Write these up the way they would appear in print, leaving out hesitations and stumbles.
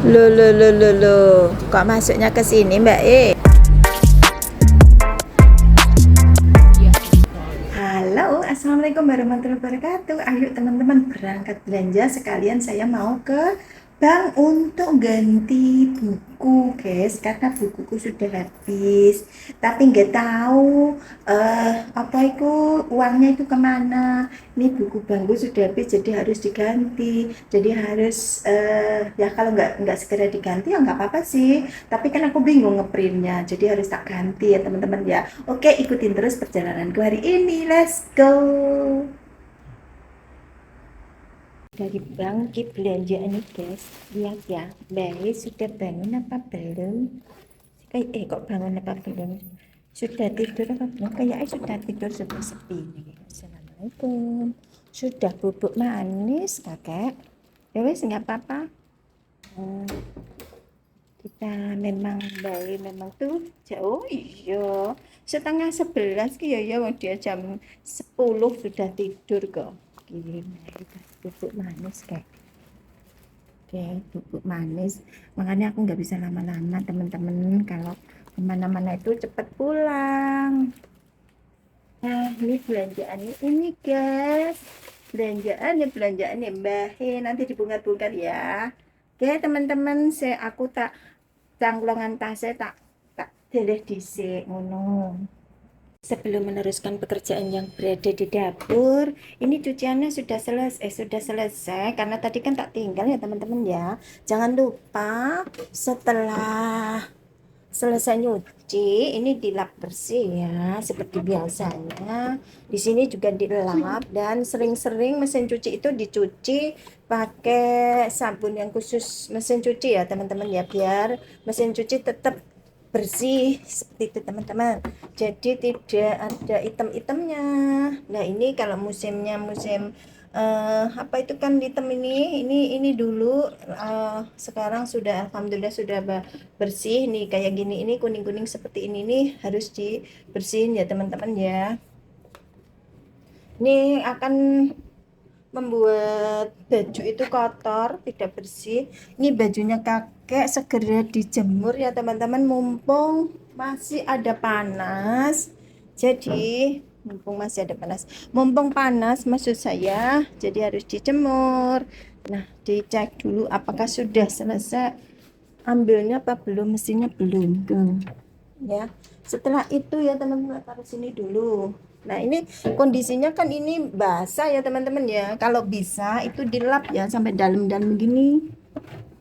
Lo. Kok masuknya ke sini, Mbak E? Halo, assalamualaikum warahmatullahi wabarakatuh. Ayo teman-teman berangkat belanja sekalian. Saya mau ke bank untuk ganti buku, guys, karena bukuku sudah habis. Tapi nggak tahu apa itu uangnya itu kemana. Ini buku bankku sudah habis, jadi harus diganti. Jadi harus ya kalau nggak segera diganti ya nggak apa-apa sih. Tapi kan aku bingung ngeprintnya, jadi harus tak ganti ya teman-teman ya. Oke, ikutin terus perjalananku hari ini. Let's go. Dari bangkit belanjaan nih guys, lihat ya, Bayi sudah bangun apa belum? Kok bangun apa belum? Sudah tidur apa belum? Kayaknya sudah tidur sudah sepi nih. Assalamualaikum. Sudah bubuk manis kakek? Ya wes nggak apa-apa. Kita memang bayi memang tuh jauh. Iya, setengah 11 ki ya dia jam 10 sudah tidur kok. Gini bubuk manis kayak. Oke, bubuk manis. Makanya aku nggak bisa lama-lama teman-teman, kalau kemana-mana itu cepet pulang. Nah, ini belanjaan ini guys. Belanjaan Mbah He, nanti dibongkar-bongkar ya. Oke teman-teman, aku tak cangklongan tasnya tak deleh dhisik ngono. Sebelum meneruskan pekerjaan yang berada di dapur, ini cuciannya sudah selesai karena tadi kan tak tinggal ya teman-teman ya. Jangan lupa setelah selesai nyuci ini dilap bersih ya seperti biasanya. Di sini juga dilap dan sering-sering mesin cuci itu dicuci pakai sabun yang khusus mesin cuci ya teman-teman ya, biar mesin cuci tetap bersih seperti itu teman-teman, jadi tidak ada item-itemnya. Nah ini kalau musim apa itu kan hitam ini dulu, sekarang sudah alhamdulillah sudah bersih nih kayak gini, ini kuning-kuning seperti ini nih harus dibersihin ya teman-teman ya. Ini akan membuat baju itu kotor, tidak bersih. Ini bajunya kakek segera dijemur ya teman-teman, mumpung masih ada panas. Jadi mumpung panas maksud saya, jadi harus dijemur. Nah, dicek dulu apakah sudah selesai ambilnya apa belum, mesinnya belum tuh ya. Setelah itu ya teman-teman, taruh sini dulu. Nah ini kondisinya kan ini basah ya teman-teman ya, kalau bisa itu dilap ya sampai dalam-dalam begini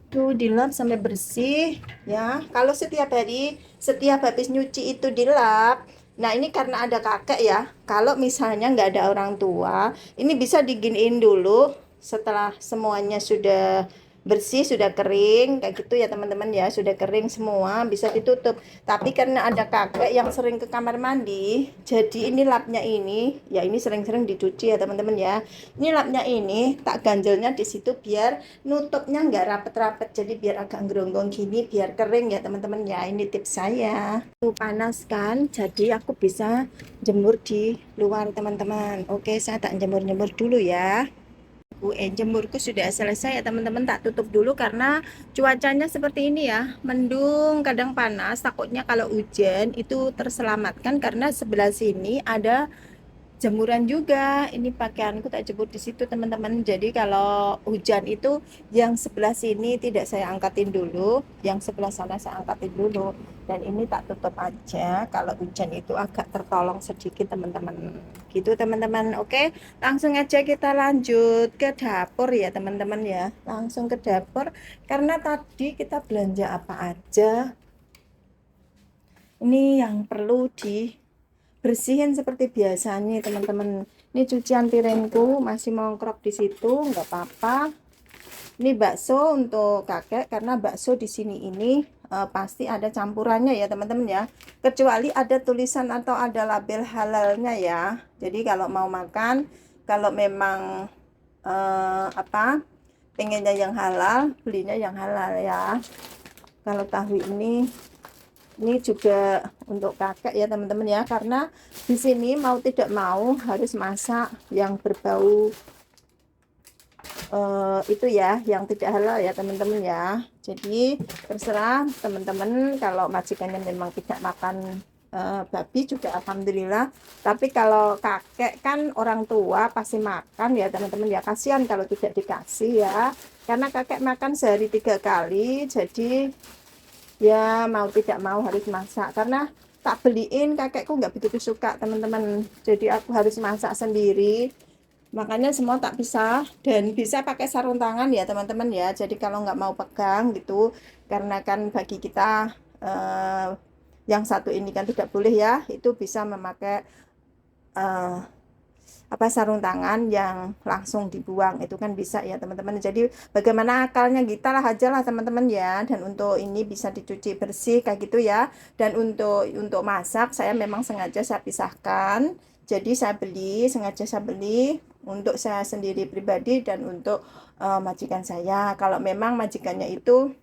tuh, dilap sampai bersih ya. Kalau setiap habis nyuci itu dilap. Nah ini karena ada kakek ya, kalau misalnya nggak ada orang tua ini bisa diginiin dulu. Setelah semuanya sudah bersih, sudah kering kayak gitu ya teman-teman ya, sudah kering semua bisa ditutup. Tapi karena ada kakek yang sering ke kamar mandi, jadi ini lapnya ini ya, ini sering-sering dicuci ya teman-teman ya. Ini lapnya ini tak ganjelnya di situ biar nutupnya nggak rapet-rapet, jadi biar agak geronggong gini biar kering ya teman-teman ya. Ini tips saya. Tuh panas kan, jadi aku bisa jemur di luar teman-teman. Oke, saya tak jemur-jemur dulu ya. Jemurku sudah selesai ya teman-teman, tak tutup dulu karena cuacanya seperti ini ya, mendung kadang panas. Takutnya kalau hujan itu terselamatkan karena sebelah sini ada jemuran juga. Ini pakaianku tak jemur di situ teman-teman, jadi kalau hujan itu yang sebelah sini tidak saya angkatin dulu, yang sebelah sana saya angkatin dulu. Dan ini tak tutup aja, kalau hujan itu agak tertolong sedikit teman-teman gitu teman-teman. Oke, langsung aja kita lanjut ke dapur ya teman-teman ya, langsung ke dapur karena tadi kita belanja apa aja ini yang perlu bersihin seperti biasanya teman-teman. Ini cucian piringku masih mongkrok di situ, nggak apa-apa. Ini bakso untuk kakek karena bakso di sini ini pasti ada campurannya ya teman-teman ya, kecuali ada tulisan atau ada label halalnya ya. Jadi kalau mau makan, kalau memang pengennya yang halal, belinya yang halal ya. Kalau tahu ini juga untuk kakek ya teman-teman ya, karena di sini mau tidak mau harus masak yang berbau itu ya yang tidak halal ya teman-teman ya. Jadi terserah teman-teman, kalau majikannya memang tidak makan babi juga alhamdulillah. Tapi kalau kakek kan orang tua pasti makan ya teman-teman ya, kasihan kalau tidak dikasih ya, karena kakek makan sehari 3 kali, jadi ya mau tidak mau harus masak. Karena tak beliin, kakekku nggak begitu suka teman-teman, jadi aku harus masak sendiri. Makanya semua tak bisa, dan bisa pakai sarung tangan ya teman-teman ya. Jadi kalau nggak mau pegang gitu, karena kan bagi kita eh, yang satu ini kan tidak boleh ya, itu bisa memakai eh, apa, sarung tangan yang langsung dibuang itu kan bisa ya teman-teman. Jadi bagaimana akalnya kita lah aja lah teman-teman ya. Dan untuk ini bisa dicuci bersih kayak gitu ya. Dan untuk masak saya memang sengaja saya pisahkan. Jadi sengaja saya beli untuk saya sendiri pribadi dan untuk majikan saya. Kalau memang majikannya itu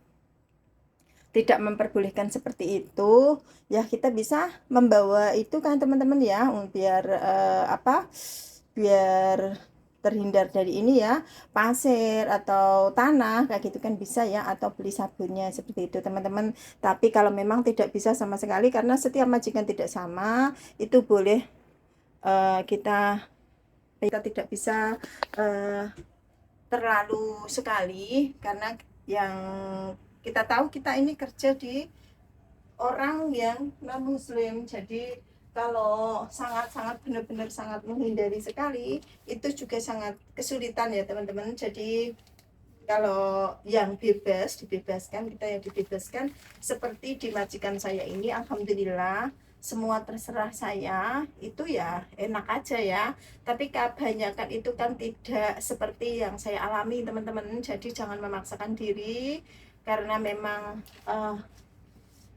tidak memperbolehkan seperti itu, ya kita bisa membawa itu kan teman-teman ya, biar apa, biar terhindar dari ini ya, pasir atau tanah kayak gitu kan bisa ya, atau beli sabunnya seperti itu teman-teman. Tapi kalau memang tidak bisa sama sekali, karena setiap majikan tidak sama, itu boleh kita tidak bisa eh, terlalu sekali, karena yang kita tahu kita ini kerja di orang yang non muslim. Jadi kalau sangat-sangat benar-benar sangat menghindari sekali, itu juga sangat kesulitan ya teman-teman. Jadi kalau yang dibebaskan, kita yang dibebaskan seperti di majikan saya ini, alhamdulillah semua terserah saya, itu ya enak aja ya. Tapi kebanyakan itu kan tidak seperti yang saya alami teman-teman. Jadi jangan memaksakan diri, karena memang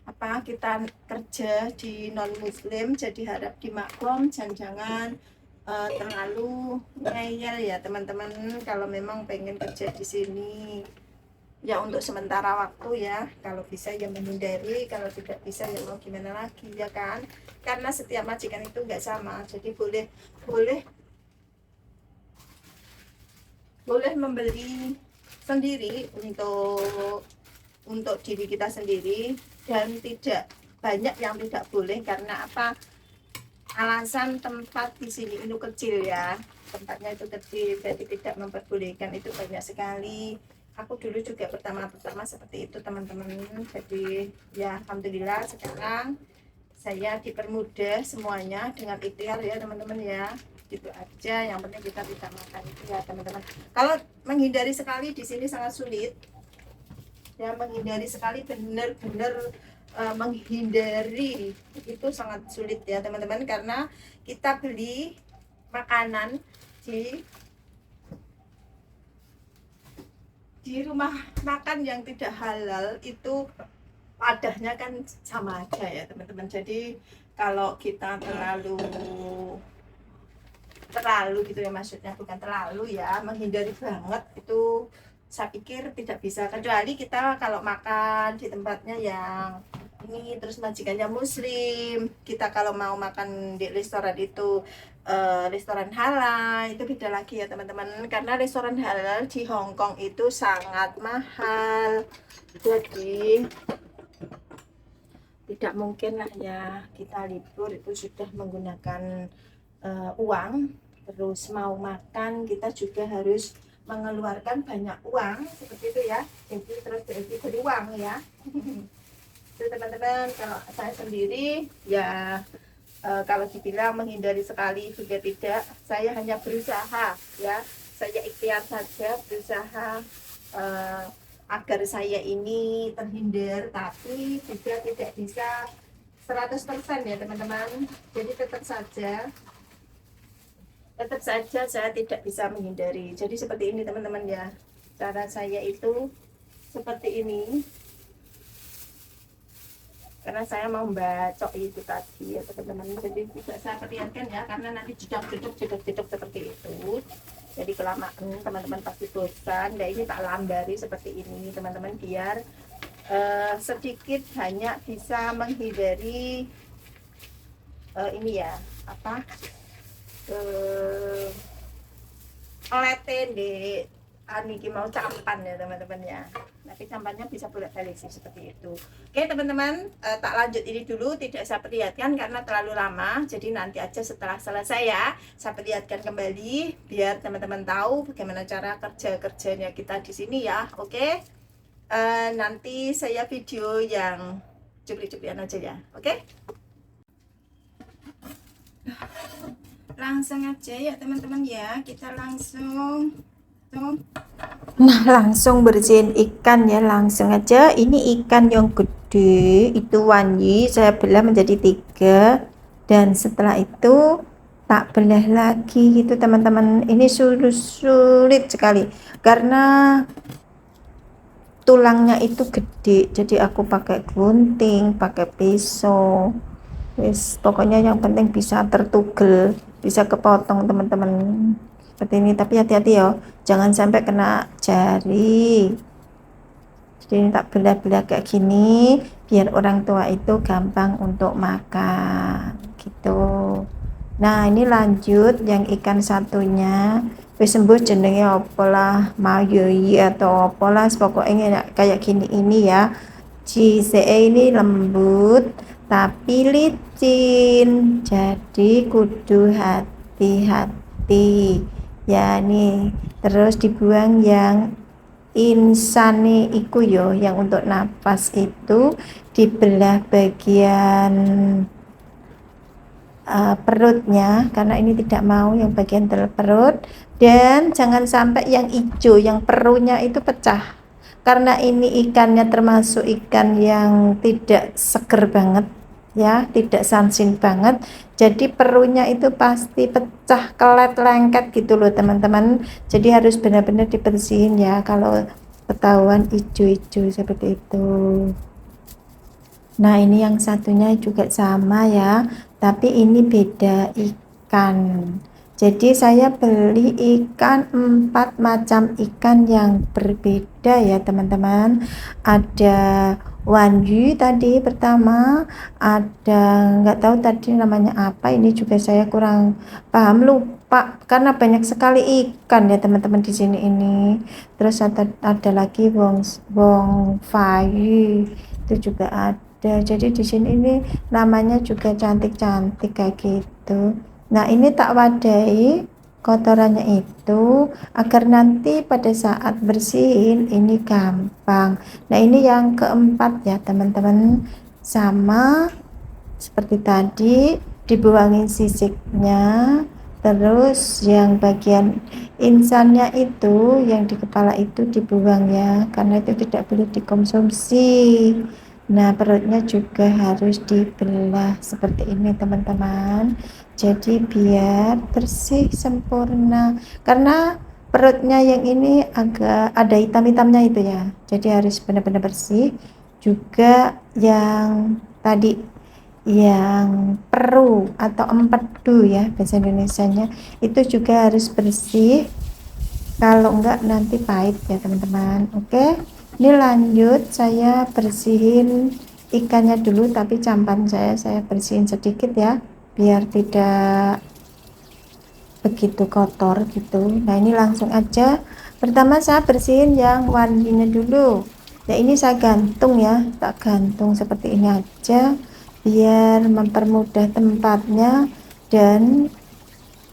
apa, kita kerja di non muslim, jadi harap dimaklum, jangan terlalu ngeyel ya teman-teman. Kalau memang pengen kerja di sini ya untuk sementara waktu ya, kalau bisa ya menghindari, kalau tidak bisa ya mau gimana lagi ya kan. Karena setiap majikan itu nggak sama, jadi boleh boleh boleh membeli sendiri untuk diri kita sendiri, dan tidak banyak yang tidak boleh. Karena apa, alasan tempat di sini itu kecil ya, tempatnya itu kecil, jadi tidak memperbolehkan, itu banyak sekali. Aku dulu juga pertama-tama seperti itu teman-teman. Jadi ya alhamdulillah sekarang saya dipermudah semuanya dengan ikhtiar ya teman-teman ya. Gitu aja, yang penting kita tidak makan itu ya teman-teman. Kalau menghindari sekali di sini sangat sulit ya, menghindari sekali, benar-benar menghindari itu sangat sulit ya teman-teman. Karena kita beli makanan di rumah makan yang tidak halal, itu wadahnya kan sama aja ya teman-teman. Jadi kalau kita terlalu gitu ya, maksudnya bukan terlalu ya, menghindari banget itu saya pikir tidak bisa. Kecuali kita kalau makan di tempatnya yang ini, terus majikannya muslim, kita kalau mau makan di restoran itu restoran halal, itu beda lagi ya teman-teman. Karena restoran halal di Hong Kong itu sangat mahal, jadi tidak mungkin lah ya kita libur itu sudah menggunakan uang, terus mau makan kita juga harus mengeluarkan banyak uang seperti itu ya. Jadi terus jadi uang ya. Itu teman-teman, kalau saya sendiri ya kalau dibilang menghindari sekali juga tidak, saya hanya berusaha ya, saya ikhtiar saja berusaha eh, agar saya ini terhindar, tapi juga tidak bisa 100% ya teman-teman. Jadi tetap saja saya tidak bisa menghindari. Jadi seperti ini teman-teman ya, cara saya itu seperti ini, karena saya mau bacok itu tadi ya teman-teman. Jadi tidak saya perlihatkan ya, karena nanti jedok seperti itu, jadi kelamaan teman-teman pasti bosan. Nah ini tak lambari seperti ini teman-teman, biar sedikit hanya bisa menghindari ini ya, apa, lete di Niki mau campan ya teman-teman ya. Tapi campannya bisa bolak-balik sih seperti itu. Oke teman-teman, tak lanjut ini dulu, tidak saya perlihatkan karena terlalu lama. Jadi nanti aja setelah selesai ya, saya perlihatkan kembali biar teman-teman tahu bagaimana cara kerjanya kita di sini ya. Oke, nanti saya video yang cuplik-cuplian aja ya. Oke, langsung aja ya teman-teman ya, kita langsung Nah, langsung bersihin ikan ya, langsung aja. Ini ikan yang gede, itu wangi, saya belah menjadi 3. Dan setelah itu tak belah lagi gitu teman-teman. Ini sulit sekali karena tulangnya itu gede. Jadi aku pakai gunting, pakai pisau. Wis, pokoknya yang penting bisa tertugel, bisa kepotong teman-teman. Seperti ini, tapi hati-hati ya, jangan sampai kena jari. Jadi ini tak belah-belah kayak gini biar orang tua itu gampang untuk makan gitu. Nah, ini lanjut yang ikan satunya. Wis sembuh jenenge apalah, mayoi atau apalah, pokoknya kayak gini ini ya. Cisee ini lembut tapi licin, jadi kudu hati-hati ya nih. Terus dibuang yang insane iku yo, yang untuk napas itu dibelah bagian perutnya karena ini tidak mau yang bagian perut. Dan jangan sampai yang hijau, yang perunya itu pecah karena ini ikannya termasuk ikan yang tidak seger banget ya, tidak sansin banget, jadi perunya itu pasti pecah, kelet, lengket gitu loh teman-teman. Jadi harus benar-benar dibersihin ya kalau ketahuan hijau-hijau seperti itu. Nah, ini yang satunya juga sama ya, tapi ini beda ikan. Jadi saya beli ikan 4 macam ikan yang berbeda ya teman-teman. Ada wanyu tadi pertama, ada nggak tahu tadi namanya apa, ini juga saya kurang paham, lupa karena banyak sekali ikan ya teman-teman di sini ini. Terus ada lagi wong fayu itu juga ada. Jadi di sini ini namanya juga cantik-cantik kayak gitu. Nah, ini tak wadai kotorannya itu agar nanti pada saat bersihin ini gampang. Nah, ini yang keempat ya teman-teman, sama seperti tadi, dibuangin sisiknya. Terus yang bagian insannya itu, yang di kepala itu dibuang ya, karena itu tidak boleh dikonsumsi. Nah, perutnya juga harus dibelah seperti ini teman-teman, jadi biar bersih sempurna. Karena perutnya yang ini agak ada hitam-hitamnya itu ya, jadi harus benar-benar bersih. Juga yang tadi, yang peru atau empedu ya bahasa Indonesianya, itu juga harus bersih, kalau enggak nanti pahit ya teman-teman. Oke, ini lanjut saya bersihin ikannya dulu, tapi campan saya bersihin sedikit ya biar tidak begitu kotor gitu. Nah, ini langsung aja, pertama saya bersihin yang wanginya dulu ya. Ini saya gantung ya, tak gantung seperti ini aja biar mempermudah tempatnya dan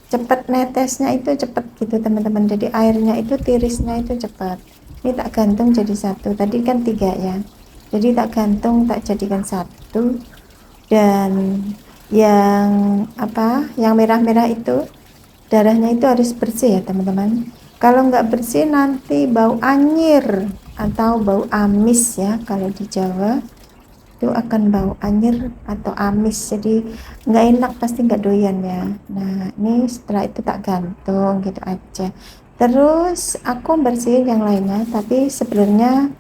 cepat netesnya itu cepat gitu teman-teman, jadi airnya itu tirisnya itu cepat. Ini tak gantung jadi satu, tadi kan 3 ya, jadi tak gantung, tak jadikan satu. Dan yang apa, yang merah-merah itu darahnya itu harus bersih ya teman-teman. Kalau nggak bersih nanti bau anyir atau bau amis ya, kalau di Jawa itu akan bau anyir atau amis, jadi nggak enak, pasti nggak doyan ya. Nah, ini setelah itu tak gantung gitu aja. Terus aku bersihin yang lainnya, tapi sebenarnya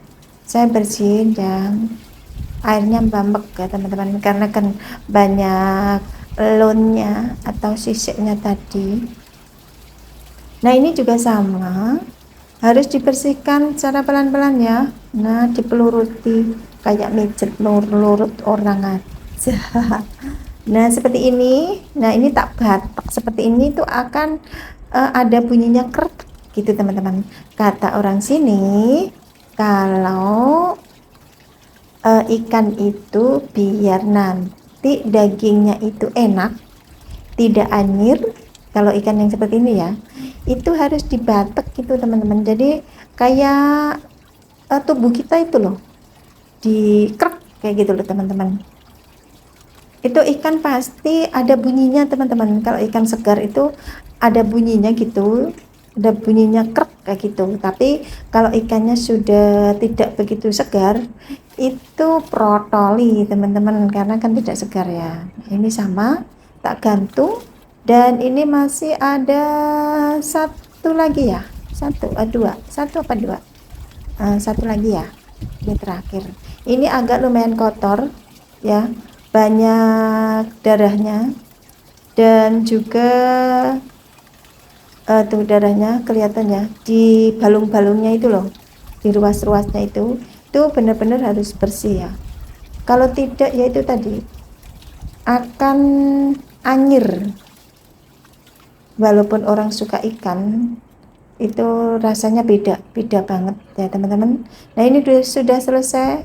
saya bersihin yang airnya mbambek ya teman-teman, karena kan banyak lonnya atau sisiknya tadi. Nah, ini juga sama, harus dibersihkan secara pelan-pelan ya. Nah, dipeluruti kayak mijet lurut orang aja. Nah, seperti ini. Nah, ini tak batak seperti ini tuh akan ada bunyinya krek gitu teman-teman. Kata orang sini kalau ikan itu biar nanti dagingnya itu enak, tidak anyir. Kalau ikan yang seperti ini ya, itu harus dibatek gitu teman-teman. Jadi kayak tubuh kita itu loh, dikrek kayak gitu loh teman-teman. Itu ikan pasti ada bunyinya teman-teman. Kalau ikan segar itu ada bunyinya gitu, ada bunyinya krek kayak gitu. Tapi kalau ikannya sudah tidak begitu segar, itu protoli teman-teman, karena kan tidak segar ya. Ini sama, tak gantung. Dan ini masih ada satu lagi ya, satu apa dua, satu lagi ya, ini terakhir. Ini agak lumayan kotor ya, banyak darahnya, dan juga tuh darahnya kelihatannya di balung-balungnya itu loh, di ruas-ruasnya itu benar-benar harus bersih ya. Kalau tidak ya itu tadi akan anyir. Walaupun orang suka ikan, itu rasanya beda banget ya teman-teman. Nah ini sudah selesai.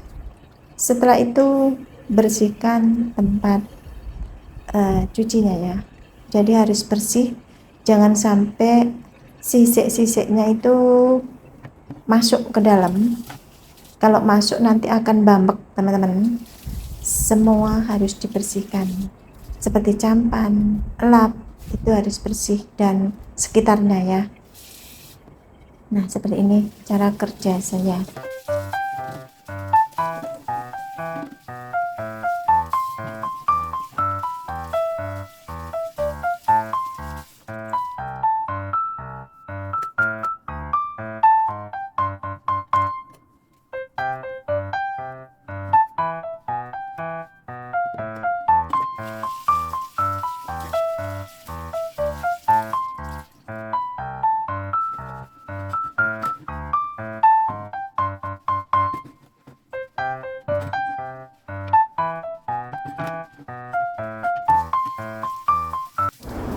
Setelah itu bersihkan tempat cucinya ya, jadi harus bersih, jangan sampai sisik-sisiknya itu masuk ke dalam. Kalau masuk nanti akan bambek teman-teman. Semua harus dibersihkan, seperti campan, lap, itu harus bersih dan sekitarnya ya. Nah seperti ini cara kerja saya.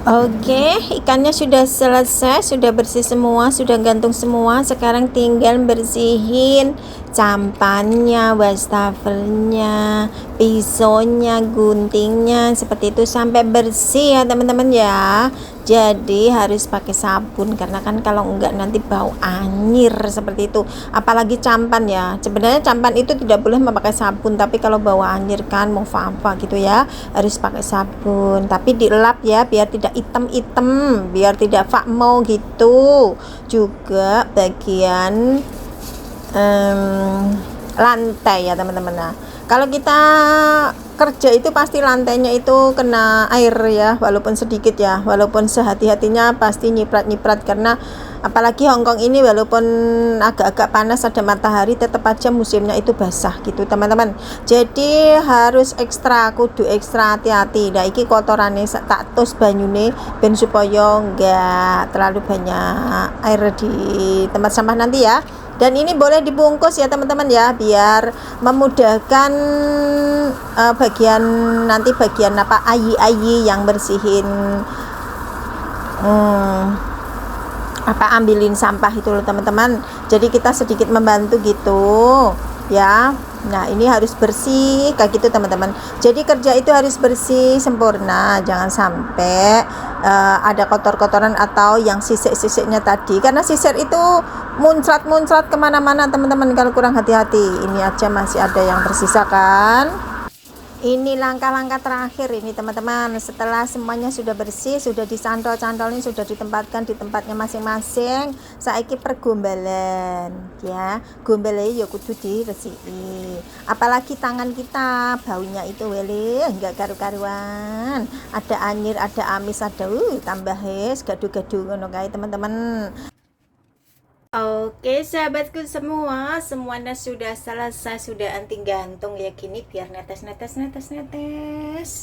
Oke, ikannya sudah selesai, sudah bersih semua, sudah gantung semua. Sekarang tinggal bersihin campannya, wastafelnya, pisaunya, guntingnya, seperti itu sampai bersih ya teman-teman ya. Jadi harus pakai sabun, karena kan kalau enggak nanti bau anyir seperti itu. Apalagi campan ya. Sebenarnya campan itu tidak boleh memakai sabun, tapi kalau bau anyir kan mau apa gitu ya, harus pakai sabun. Tapi dilap ya biar tidak hitam-hitam, biar tidak fakmo gitu. Juga bagian lantai ya teman-teman. Nah, kalau kita kerja itu pasti lantainya itu kena air ya, walaupun sedikit ya, walaupun sehati-hatinya pasti nyiprat-nyiprat, karena apalagi Hongkong ini walaupun agak-agak panas ada matahari tetap aja musimnya itu basah gitu teman-teman. Jadi harus kudu ekstra hati-hati. Nah iki kotorannya tak tus banyune ben supaya enggak terlalu banyak air di tempat sampah nanti ya. Dan ini boleh dibungkus ya teman-teman ya, biar memudahkan bagian nanti bagian apa ayi-ayi yang bersihin apa ambilin sampah itu loh teman-teman. Jadi kita sedikit membantu gitu ya. Nah ini harus bersih kayak gitu teman-teman. Jadi kerja itu harus bersih sempurna, jangan sampai ada kotor-kotoran atau yang sisik-sisiknya tadi, karena sisir itu muncrat-muncrat kemana-mana teman-teman kalau kurang hati-hati. Ini aja masih ada yang tersisa kan. Ini langkah-langkah terakhir ini teman-teman. Setelah semuanya sudah bersih, sudah disantol-cantolin, sudah ditempatkan di tempatnya masing-masing, saiki pergombalan ya. Gombalnya ya kudu diresiki. Apalagi tangan kita, baunya itu wele enggak karu-karuan. Ada anyir, ada amis, ada tambah gaduh-gaduh ngono kae teman-teman. Oke sahabatku semua, semuanya sudah selesai, sudah anting gantung ya, gini biar netes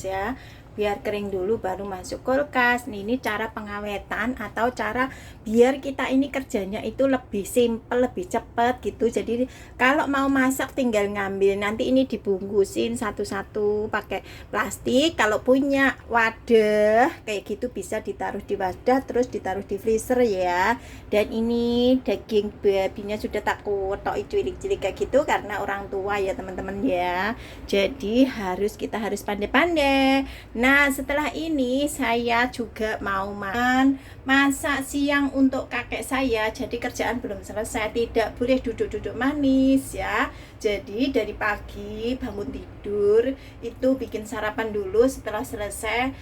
ya, biar kering dulu baru masuk kulkas. Ini cara pengawetan atau cara biar kita ini kerjanya itu lebih simple, lebih cepat gitu. Jadi kalau mau masak tinggal ngambil, nanti ini dibungkusin satu-satu pakai plastik. Kalau punya wadah kayak gitu bisa ditaruh di wadah terus ditaruh di freezer ya. Dan ini daging babinya sudah tak kotok cilik-cilik kayak gitu karena orang tua ya teman-teman ya. Jadi kita harus pandai-pandai. Nah, setelah ini saya juga mau masak siang untuk kakek saya. Jadi kerjaan belum selesai, tidak boleh duduk-duduk manis ya. Jadi dari pagi bangun tidur itu bikin sarapan dulu, setelah selesai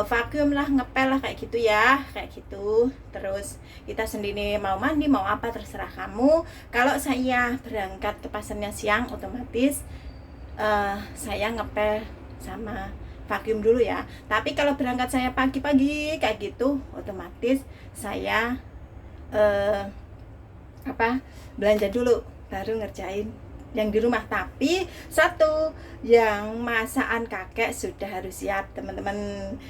vacuum lah, ngepel lah kayak gitu ya, kayak gitu. Terus kita sendiri mau mandi mau apa terserah kamu. Kalau saya berangkat ke pasarnya siang otomatis saya ngepel sama vacuum dulu ya. Tapi kalau berangkat saya pagi-pagi kayak gitu otomatis saya belanja dulu baru ngerjain yang di rumah. Tapi satu, yang masakan kakek sudah harus siap teman-teman.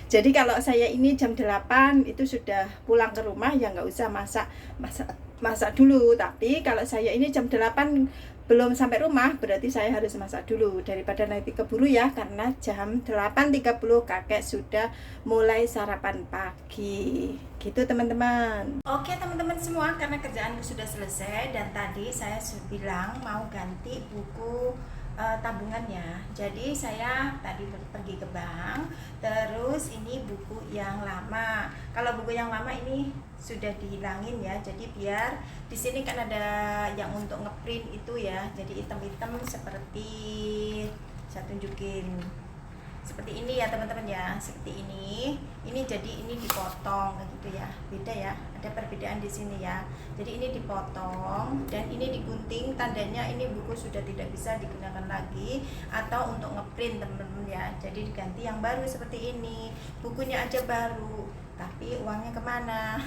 Jadi kalau saya ini jam 8 itu sudah pulang ke rumah ya nggak usah masak dulu. Tapi kalau saya ini jam 8 belum sampai rumah berarti saya harus masak dulu daripada nanti keburu ya, karena jam 8.30 kakek sudah mulai sarapan pagi gitu teman-teman. Oke teman-teman semua, karena kerjaanku sudah selesai dan tadi saya bilang mau ganti buku tabungannya. Jadi saya tadi pergi ke bank, terus ini buku yang lama. Kalau buku yang lama ini sudah dihilangin ya. Jadi biar di sini kan ada yang untuk ngeprint itu ya. Jadi hitam-hitam seperti saya tunjukin. Seperti ini ya teman-teman ya, seperti ini. Ini jadi ini dipotong gitu ya. Beda ya, ada perbedaan di sini ya. Jadi ini dipotong dan ini digunting, tandanya ini buku sudah tidak bisa digunakan lagi atau untuk ngeprint teman-teman ya. Jadi diganti yang baru seperti ini. Bukunya aja baru, tapi uangnya kemana?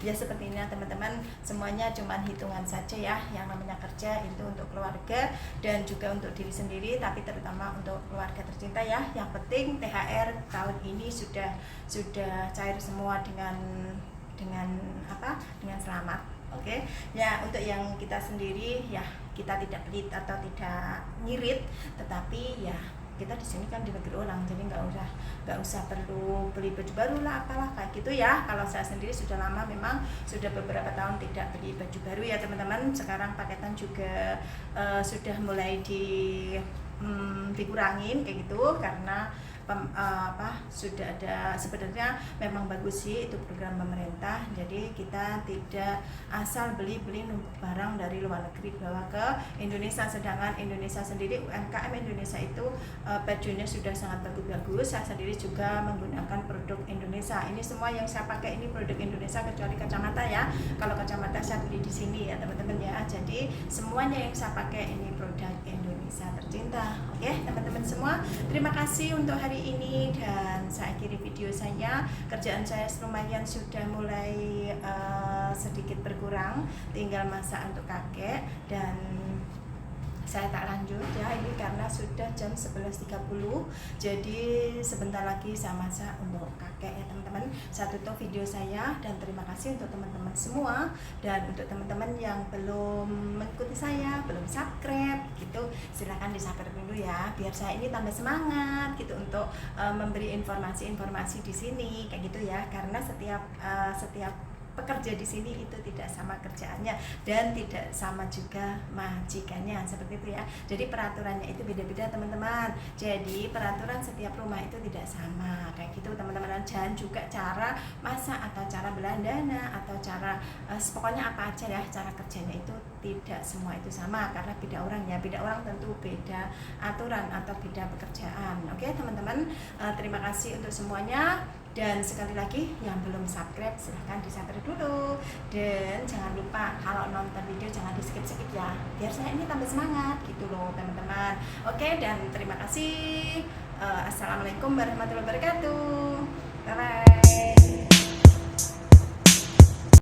Ya seperti ini ya teman-teman, semuanya cuma hitungan saja ya. Yang namanya kerja itu untuk keluarga dan juga untuk diri sendiri, tapi terutama untuk keluarga tercinta ya. Yang penting THR tahun ini sudah cair semua dengan selamat. Oke. Ya, untuk yang kita sendiri ya kita tidak pelit atau tidak nyirit, tetapi ya kita di sini kan di negeri orang, jadi nggak usah perlu beli baju baru lah apalah kayak gitu ya. Kalau saya sendiri sudah lama, memang sudah beberapa tahun tidak beli baju baru ya teman-teman. Sekarang paketan juga sudah mulai dikurangin kayak gitu karena sudah ada, sebenarnya memang bagus sih itu program pemerintah. Jadi kita tidak asal beli barang dari luar negeri bawa ke Indonesia, sedangkan Indonesia sendiri, UMKM Indonesia itu bajunya sudah sangat bagus-bagus. Saya sendiri juga menggunakan produk Indonesia. Ini semua yang saya pakai ini produk Indonesia kecuali kacamata ya. Kalau kacamata saya beli di sini ya teman-teman ya. Jadi semuanya yang saya pakai ini produk Indonesia tercinta. Oke teman-teman semua, terima kasih untuk hari ini dan saya akhiri video saya. Kerjaan saya lumayan sudah mulai sedikit berkurang, tinggal masak untuk kakek dan saya tak lanjut ya ini karena sudah jam 11.30, jadi sebentar lagi saya masak untuk kakek ya teman-teman. Saya tutup video saya dan terima kasih untuk teman-teman semua, dan untuk teman-teman yang belum mengikuti saya, belum subscribe gitu, silahkan di-subscribe dulu ya biar saya ini tambah semangat gitu untuk memberi informasi-informasi di sini kayak gitu ya, karena setiap pekerja di sini itu tidak sama kerjaannya dan tidak sama juga majikannya seperti itu ya. Jadi peraturannya itu beda-beda teman-teman. Jadi peraturan setiap rumah itu tidak sama kayak gitu teman-teman. Dan juga cara masak atau cara belandana atau cara pokoknya apa aja ya, cara kerjanya itu tidak semua itu sama karena beda orang ya. Beda orang tentu beda aturan atau beda pekerjaan. Oke teman-teman, terima kasih untuk semuanya. Dan sekali lagi yang belum subscribe silahkan di-subscribe dulu, dan jangan lupa kalau nonton video jangan di skip-skip ya biar saya ini tambah semangat gitu loh teman-teman. Oke, dan terima kasih. Assalamualaikum warahmatullahi wabarakatuh. Bye bye.